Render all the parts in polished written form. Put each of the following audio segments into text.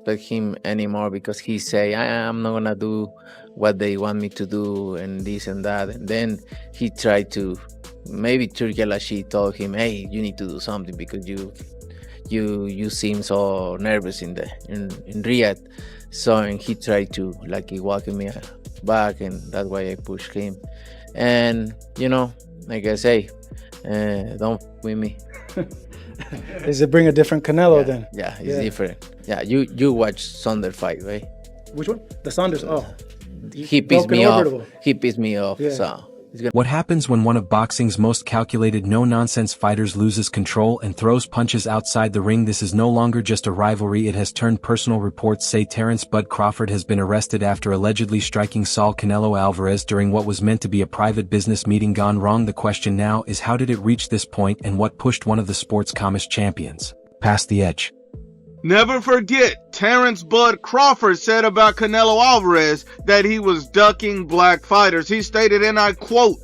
respect him anymore because he say I'm not gonna do what they want me to do and this and that. And then he tried to, maybe Turki Alashi told him, hey, you need to do something because you seem so nervous in Riyadh. So, and he tried to like walk me back, and that's why I pushed him. And like I say, don't with me. Does it bring a different Canelo then? Yeah, it's different. Yeah, you watch Saunders fight, right? Which one? The Saunders. Oh, he pissed me off. He pissed me off. Yeah. So what happens when one of boxing's most calculated no-nonsense fighters loses control and throws punches outside the ring? This is no longer just a rivalry, it has turned personal. Reports say Terence "Bud" Crawford has been arrested after allegedly striking Saul Canelo Alvarez during what was meant to be a private business meeting gone wrong. The question now is, how did it reach this point, and what pushed one of the sport's calmest champions past the edge? Never forget, Terence "Bud" Crawford said about Canelo Alvarez that he was ducking black fighters. He stated, and I quote,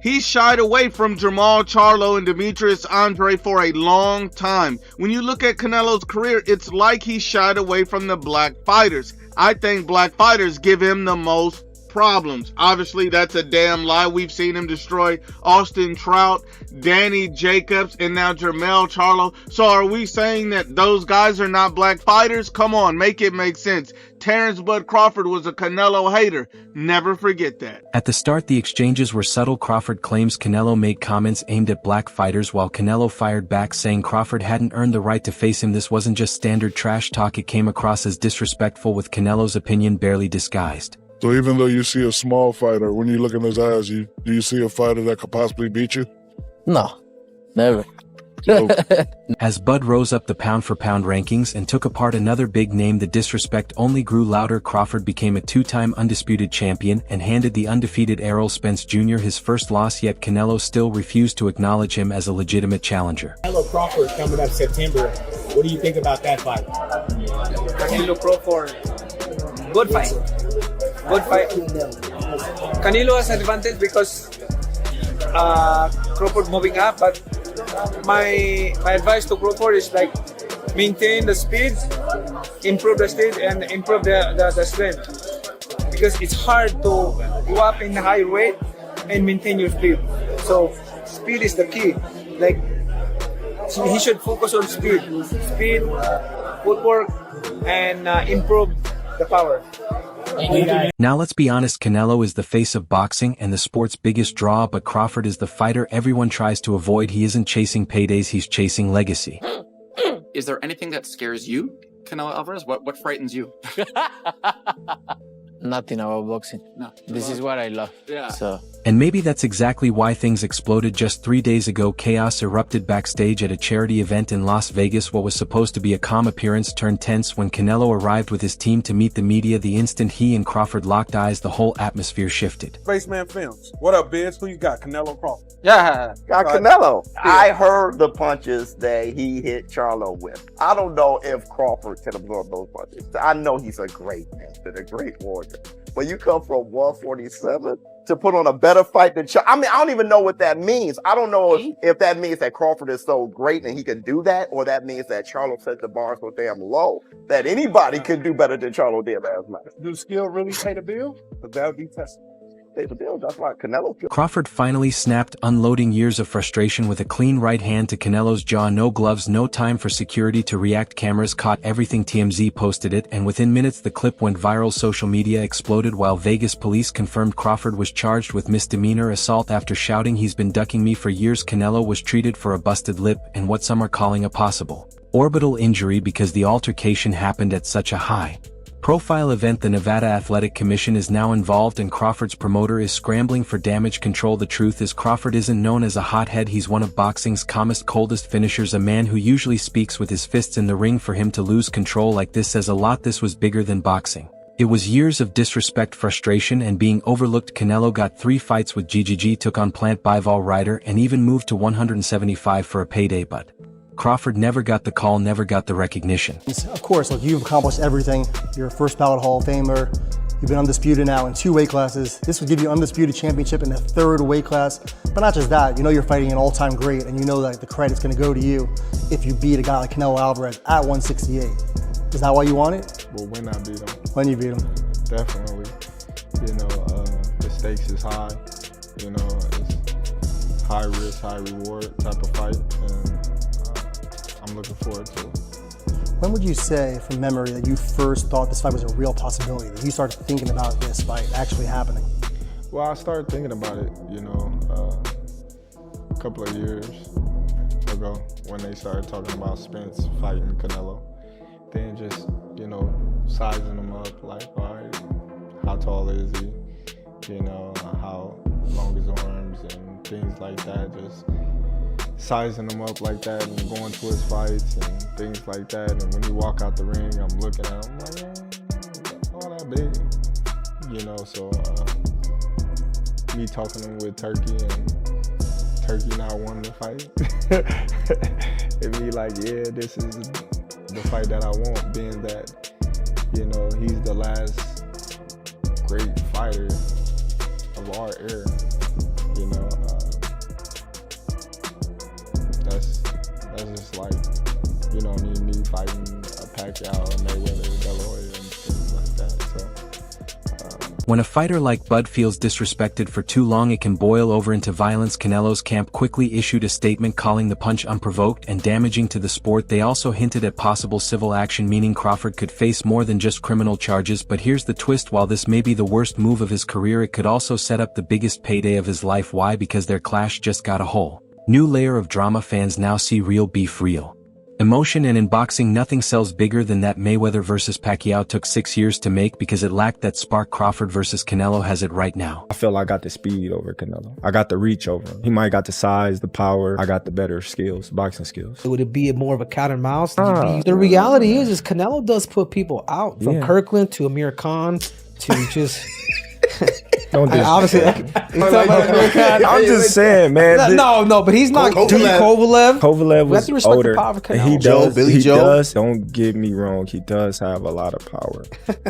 he shied away from Jermall Charlo and Demetrius Andre for a long time. When you look at Canelo's career, it's like he shied away from the black fighters. I think black fighters give him the most problems. Obviously, that's a damn lie. We've seen him destroy Austin Trout, Danny Jacobs, and now Jermall Charlo. So are we saying that those guys are not black fighters? Come on, make it make sense. Terence "Bud" Crawford was a Canelo hater. Never forget that. At the start, the exchanges were subtle. Crawford claims Canelo made comments aimed at black fighters, while Canelo fired back saying Crawford hadn't earned the right to face him. This wasn't just standard trash talk, it came across as disrespectful, with Canelo's opinion barely disguised. So even though you see a small fighter, when you look in his eyes, do you see a fighter that could possibly beat you? no, never. As Bud rose up the pound-for-pound rankings and took apart another big name, the disrespect only grew louder. Crawford became a two-time undisputed champion and handed the undefeated Errol Spence Jr. his first loss, yet Canelo still refused to acknowledge him as a legitimate challenger. Canelo Crawford coming up September. What do you think about that fight? Canelo Crawford, good fight. Good fight. Canelo has advantage because Crawford moving up, but my advice to Crawford is like maintain the speed, improve the speed, and improve the strength, because it's hard to go up in high weight and maintain your speed. So speed is the key. Like he should focus on speed, footwork, and improve the power. Now let's be honest, Canelo is the face of boxing and the sport's biggest draw, but Crawford is the fighter everyone tries to avoid. He isn't chasing paydays, he's chasing legacy. Is there anything that scares you, Canelo Alvarez? What frightens you? Nothing about boxing. No. This is what I love. Yeah. So. And maybe that's exactly why things exploded. Just 3 days ago, chaos erupted backstage at a charity event in Las Vegas. What was supposed to be a calm appearance turned tense when Canelo arrived with his team to meet the media. The instant he and Crawford locked eyes, the whole atmosphere shifted. Spaceman Films. What up, Biz? Who you got? Canelo Crawford. Yeah. Got Canelo. I heard the punches that he hit Charlo with. I don't know if Crawford can absorb those punches. I know he's a great man, a great warrior. But you come from 147 to put on a better fight than Charlo. I mean, I don't even know what that means. I don't know if that means that Crawford is so great and he can do that, or that means that Charlo set the bar so damn low that anybody can do better than Charlo did last night. Do skill really pay the bill? Because that would be tested. That's why Canelo. Crawford finally snapped, unloading years of frustration with a clean right hand to Canelo's jaw. No gloves, no time for security to react. Cameras caught everything. TMZ posted it, and within minutes the clip went viral. Social media exploded while Vegas police confirmed Crawford was charged with misdemeanor assault after shouting, "He's been ducking me for years." Canelo was treated for a busted lip and what some are calling a possible orbital injury because the altercation happened at such a high profile event. The Nevada Athletic Commission is now involved and Crawford's promoter is scrambling for damage control. The truth is, Crawford isn't known as a hothead. He's one of boxing's calmest, coldest finishers, a man who usually speaks with his fists in the ring. For him to lose control like this says a lot. This was bigger than boxing. It was years of disrespect, frustration, and being overlooked. Canelo got 3 fights with GGG, took on Plant Bivol Ryder, and even moved to 175 for a payday, but Crawford never got the call, never got the recognition. Of course, look, you've accomplished everything. You're a first ballot Hall of Famer. You've been undisputed now in 2 weight classes. This would give you undisputed championship in the 3rd weight class. But not just that, you know you're fighting an all-time great, and you know that the credit's gonna go to you if you beat a guy like Canelo Alvarez at 168. Is that why you want it? Well, when I beat him. When you beat him. Definitely. You know, the stakes is high. You know, it's high risk, high reward type of fight, and I'm looking forward to it. When would you say, from memory, that you first thought this fight was a real possibility, that you started thinking about this fight actually happening? Well, I started thinking about it, you know, a couple of years ago when they started talking about Spence fighting Canelo. Then just, you know, sizing him up, like, all right, how tall is he? You know, how long his arms and things like that. Just sizing him up like that and going to his fights and things like that. And when he walk out the ring, I'm looking at him like, all that big, you know. So me talking to him with Turkey and Turkey not wanting to fight, and me like, yeah, this is the fight that I want, being that, you know, he's the last great fighter of our era, you know. That's just like, you know, me fighting a Pacquiao, a Mayweather, De La Hoya, and things like that. So. When a fighter like Bud feels disrespected for too long, it can boil over into violence. Canelo's camp quickly issued a statement calling the punch unprovoked and damaging to the sport. They also hinted at possible civil action, meaning Crawford could face more than just criminal charges. But here's the twist: while this may be the worst move of his career, it could also set up the biggest payday of his life. Why? Because their clash just got a whole new layer of drama. Fans now see real beef, real emotion, and in boxing nothing sells bigger than that. Mayweather versus Pacquiao took 6 years to make because it lacked that spark. Crawford versus Canelo has it right now. I feel I got the speed over Canelo. I got the reach over him. He might got the size, the power. I got the better skills, boxing skills. Would it be more of a cat and mouse? The reality is Canelo does put people out, from Kirkland to Amir Khan to just... Don't do obviously, I'm just saying, man. No, but he's not. Kovalev. Kovalev was older. He does. Billy Joe. Don't get me wrong. He does have a lot of power,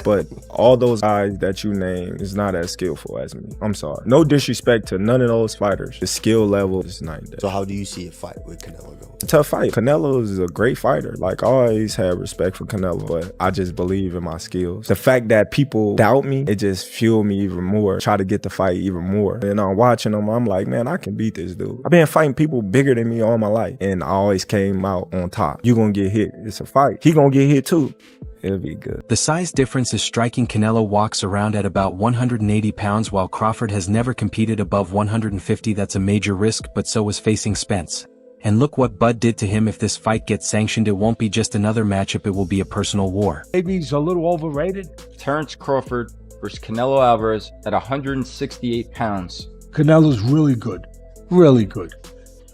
but all those guys that you name is not as skillful as me. I'm sorry. No disrespect to none of those fighters. The skill level is night and day. So how do you see a fight with Canelo going? Tough fight. Canelo is a great fighter. Like, I always had respect for Canelo, but I just believe in my skills. The fact that people doubt me, it just fueled me even more. Try to get the fight even more. And I'm watching them, I'm like, man, I can beat this dude. I've been fighting people bigger than me all my life, and I always came out on top. You gonna get hit. It's a fight. He gonna get hit too. It'll be good. The size difference is striking. Canelo walks around at about 180 pounds, while Crawford has never competed above 150. That's a major risk, but so was facing Spence. And look what Bud did to him. If this fight gets sanctioned, it won't be just another matchup, it will be a personal war. Maybe he's a little overrated. Terence Crawford versus Canelo Alvarez at 168 pounds. Canelo's really good. Really good.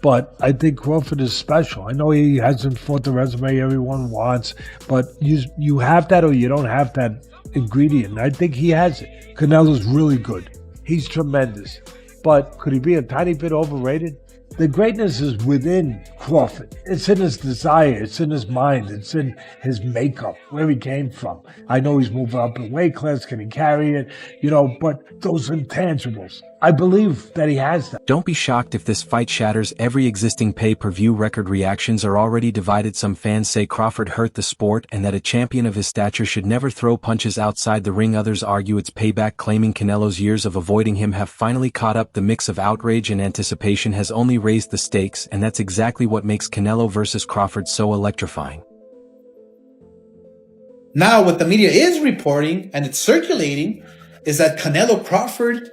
But I think Crawford is special. I know he hasn't fought the resume everyone wants, but you have that or you don't have that ingredient. I think he has it. Canelo's really good. He's tremendous. But could he be a tiny bit overrated? The greatness is within Crawford. It's in his desire. It's in his mind. It's in his makeup, where he came from. I know he's moving up in weight class. Can he carry it? You know, but those intangibles, I believe that he has that. Don't be shocked if this fight shatters every existing pay-per-view record. Reactions are already divided. Some fans say Crawford hurt the sport and that a champion of his stature should never throw punches outside the ring. Others argue it's payback, claiming Canelo's years of avoiding him have finally caught up. The mix of outrage and anticipation has only raised the stakes, and that's exactly what makes Canelo versus Crawford so electrifying. Now, what the media is reporting, and it's circulating, is that Canelo Crawford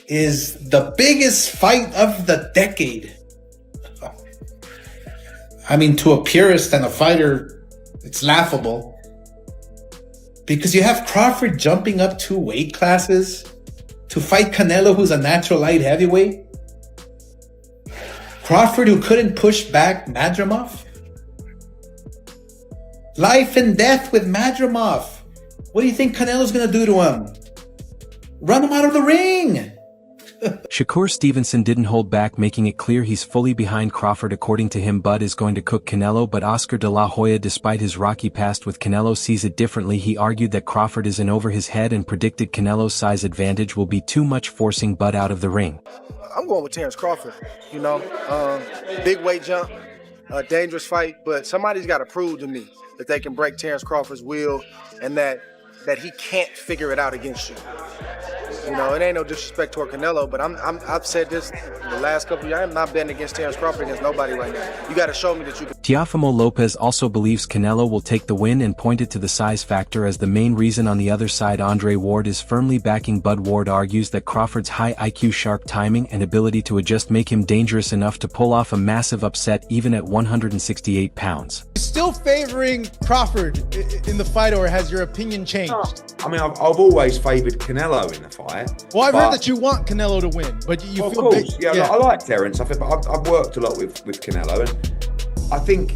is the biggest fight of the decade. I mean, to a purist and a fighter, it's laughable. Because you have Crawford jumping up 2 weight classes to fight Canelo, who's a natural light heavyweight. Crawford, who couldn't push back Madrimov. Life and death with Madrimov. What do you think Canelo's gonna do to him? Run him out of the ring! Shakur Stevenson didn't hold back, making it clear he's fully behind Crawford. According to him, Bud is going to cook Canelo, but Oscar de la Hoya, despite his rocky past with Canelo, sees it differently. He argued that Crawford is in over his head and predicted Canelo's size advantage will be too much, forcing Bud out of the ring. I'm going with Terence Crawford, big weight jump, a dangerous fight, but somebody's got to prove to me that they can break Terence Crawford's will, and that he can't figure it out against you. You know, it ain't no disrespect toward Canelo, but I've said this the last couple of years. I'm not betting against Terence Crawford against nobody right now. You got to show me that you can. Teofimo Lopez also believes Canelo will take the win and pointed to the size factor as the main reason. On the other side, Andre Ward is firmly backing Bud. Ward argues that Crawford's high IQ, sharp timing, and ability to adjust make him dangerous enough to pull off a massive upset even at 168 pounds. Still favoring Crawford in the fight, or has your opinion changed? I mean, I've always favoured Canelo in the fight. Well, I've heard that you want Canelo to win, but you of feel course, big. yeah. I like Terence. I've worked a lot with Canelo, and I think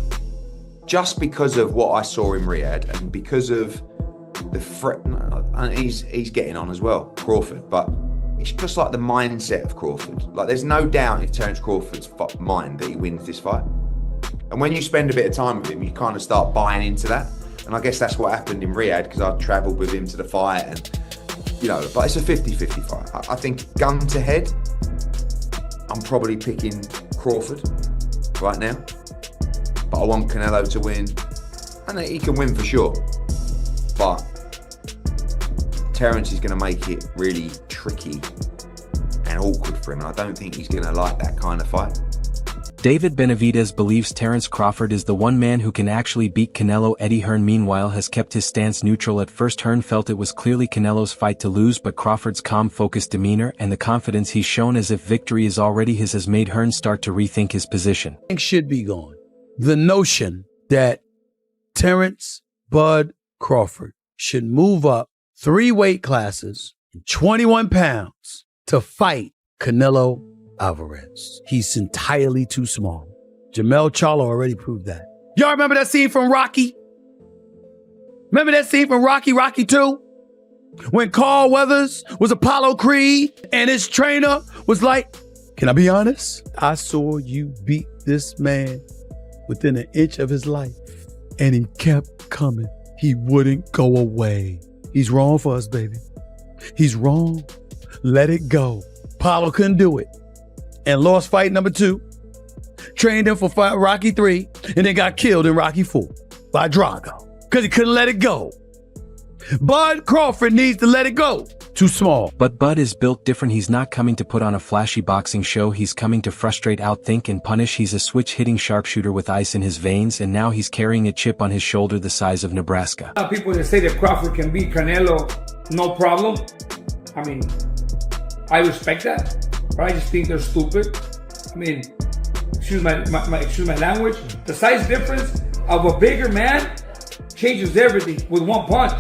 just because of what I saw in Riyadh and because of the threat, and he's getting on as well, Crawford, but it's just like the mindset of Crawford. Like, there's no doubt in Terence Crawford's mind that he wins this fight. And when you spend a bit of time with him, you kind of start buying into that. And I guess that's what happened in Riyadh, because I travelled with him to the fight, and you know, but it's a 50-50 fight. I think gun to head, I'm probably picking Crawford right now. But I want Canelo to win, and he can win for sure. But Terence is going to make it really tricky and awkward for him, and I don't think he's going to like that kind of fight. David Benavidez believes Terence Crawford is the one man who can actually beat Canelo. Eddie Hearn meanwhile has kept his stance neutral. At first, Hearn felt it was clearly Canelo's fight to lose, but Crawford's calm, focused demeanor and the confidence he's shown as if victory is already his has made Hearn start to rethink his position. Should be gone. The notion that Terence Bud Crawford should move up 3 weight classes, 21 pounds, to fight Canelo Alvarez. He's entirely too small. Jermell Charlo already proved that. Y'all remember that scene from Rocky? Remember that scene from Rocky 2? When Carl Weathers was Apollo Creed and his trainer was like, can I be honest? I saw you beat this man within an inch of his life, and he kept coming. He wouldn't go away. He's wrong for us, baby. He's wrong. Let it go. Apollo couldn't do it and lost fight number 2, trained him for fight Rocky 3, and then got killed in Rocky 4 by Drago because he couldn't let it go. Bud Crawford needs to let it go. Too small. But Bud is built different. He's not coming to put on a flashy boxing show. He's coming to frustrate, outthink, and punish. He's a switch-hitting sharpshooter with ice in his veins, and now he's carrying a chip on his shoulder the size of Nebraska. People that say that Crawford can beat Canelo, no problem. I mean, I respect that, but I just think they're stupid. I mean, excuse my language. The size difference of a bigger man changes everything with one punch.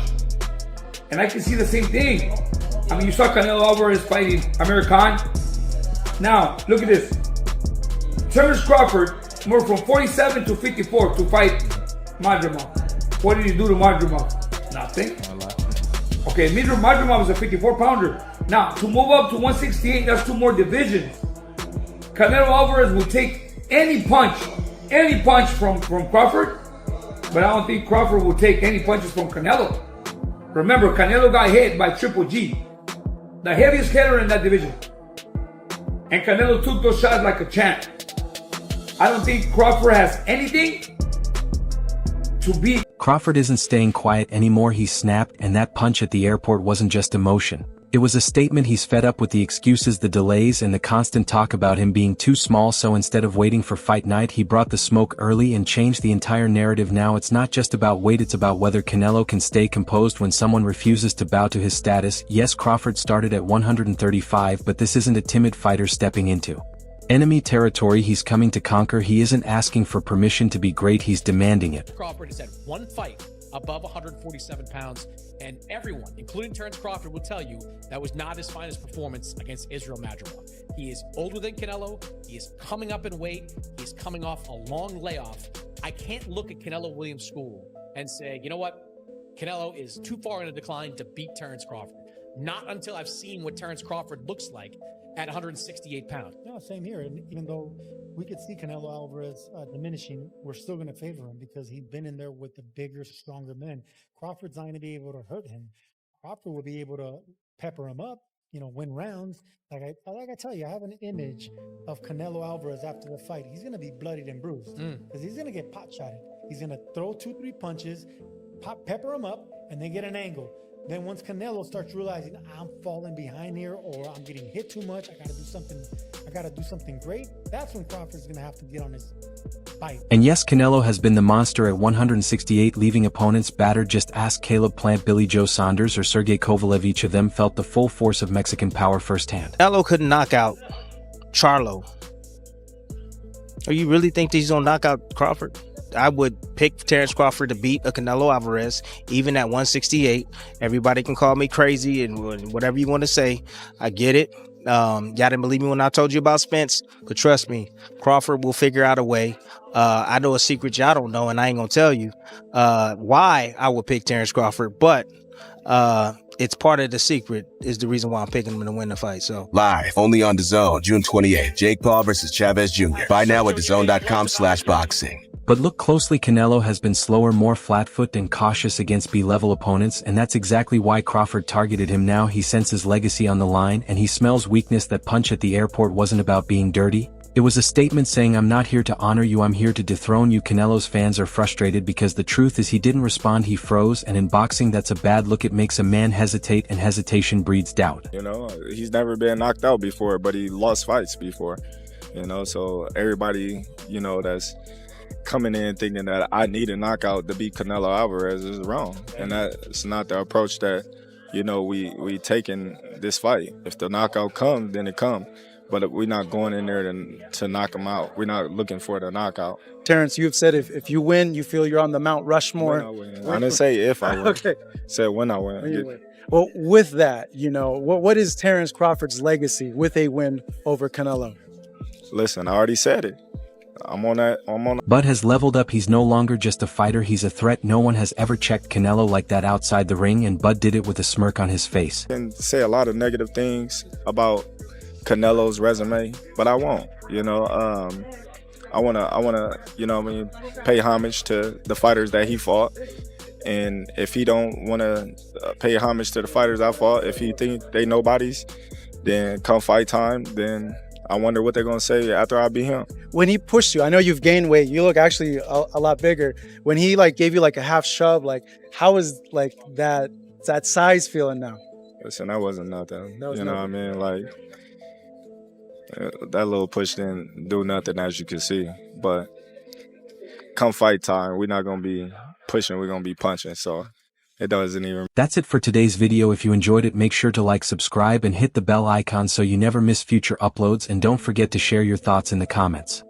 And I can see the same thing. I mean, you saw Canelo Alvarez fighting Amir Khan. Now, look at this. Terence Crawford moved from 47 to 54 to fight Madrimov. What did he do to Madrimov? Nothing. Okay, Madrimov was a 54-pounder. Now, to move up to 168, that's 2 more divisions. Canelo Alvarez will take any punch from Crawford, but I don't think Crawford will take any punches from Canelo. Remember, Canelo got hit by Triple G, the heaviest hitter in that division. And Canelo took those shots like a champ. I don't think Crawford has anything to beat. Crawford isn't staying quiet anymore. He snapped, and that punch at the airport wasn't just emotion. It was a statement. He's fed up with the excuses, the delays, and the constant talk about him being too small, so instead of waiting for fight night, he brought the smoke early and changed the entire narrative. Now it's not just about weight, it's about whether Canelo can stay composed when someone refuses to bow to his status. Yes, Crawford started at 135, but this isn't a timid fighter stepping into enemy territory. He's coming to conquer. He isn't asking for permission to be great, he's demanding it. Crawford has had 1 fight above 147 pounds, and everyone, including Terence Crawford, will tell you that was not his finest performance against Israel Madrimov. He is older than Canelo. He is coming up in weight. He's coming off a long layoff. I can't look at Canelo Williams' school and say, you know what? Canelo is too far in a decline to beat Terence Crawford. Not until I've seen what Terence Crawford looks like at 168 pounds. No, same here. And even though we could see Canelo Alvarez diminishing, we're still going to favor him because he's been in there with the bigger, stronger men. Crawford's not going to be able to hurt him. Crawford will be able to pepper him up, win rounds. Like I tell you, I have an image of Canelo Alvarez after the fight. He's going to be bloodied and bruised because he's going to get pot shotted. He's gonna throw 2-3 punches, pepper him up, and then get an angle. Then once Canelo starts realizing I'm falling behind here or I'm getting hit too much, I gotta do something great, that's when Crawford's gonna have to get on his bite. And yes, Canelo has been the monster at 168, leaving opponents battered. Just ask Caleb Plant, Billy Joe Saunders, or Sergey Kovalev. Each of them felt the full force of Mexican power firsthand. Canelo couldn't knock out Charlo. Or you really think that he's gonna knock out Crawford? I would pick Terence Crawford to beat a Canelo Alvarez, even at 168. Everybody can call me crazy and whatever you want to say. I get it. Y'all didn't believe me when I told you about Spence, but trust me, Crawford will figure out a way. I know a secret y'all don't know, and I ain't gonna tell you why I would pick Terence Crawford, but it's part of the secret is the reason why I'm picking him to win the fight. So live only on DAZN, June 28th. Jake Paul versus Chavez Jr. Buy now at DAZN.com/boxing. But look closely, Canelo has been slower, more flat-footed and cautious against B-level opponents, and that's exactly why Crawford targeted him. Now he senses legacy on the line, and he smells weakness. That punch at the airport wasn't about being dirty. It was a statement saying, I'm not here to honor you, I'm here to dethrone you. Canelo's fans are frustrated because the truth is he didn't respond, he froze, and in boxing that's a bad look. It makes a man hesitate, and hesitation breeds doubt. You know, he's never been knocked out before, but he lost fights before. You know, so everybody, you know, that's coming in thinking that I need a knockout to beat Canelo Alvarez is wrong. And that's not the approach that, you know, we take in this fight. If the knockout comes, then it comes. But we're not going in there to knock him out. We're not looking for the knockout. Terence, you've said if you win, you feel you're on the Mount Rushmore. When I win. I didn't say if I win. Okay. I said when I win. When you win. Well, with that, you know, what is Terence Crawford's legacy with a win over Canelo? Listen, I already said it. I'm on that. Bud has leveled up. He's no longer just a fighter, he's a threat. No one has ever checked Canelo like that outside the ring, and Bud did it with a smirk on his face. I can say a lot of negative things about Canelo's resume, but I won't. You know, I wanna, you know what I mean, pay homage to the fighters that he fought. And if he don't wanna pay homage to the fighters I fought, if he think they nobodies, then come fight time, then I wonder what they're gonna say after I beat him. When he pushed you, I know you've gained weight. You look actually a lot bigger. When he like gave you like a half shove, like how is like that size feeling now? Listen, that wasn't nothing. You know what I mean? Like that little push didn't do nothing, as you can see. But come fight time, we're not gonna be pushing, we're gonna be punching. So it doesn't even. That's it for today's video. If you enjoyed it, make sure to like, subscribe, and hit the bell icon so you never miss future uploads, and don't forget to share your thoughts in the comments.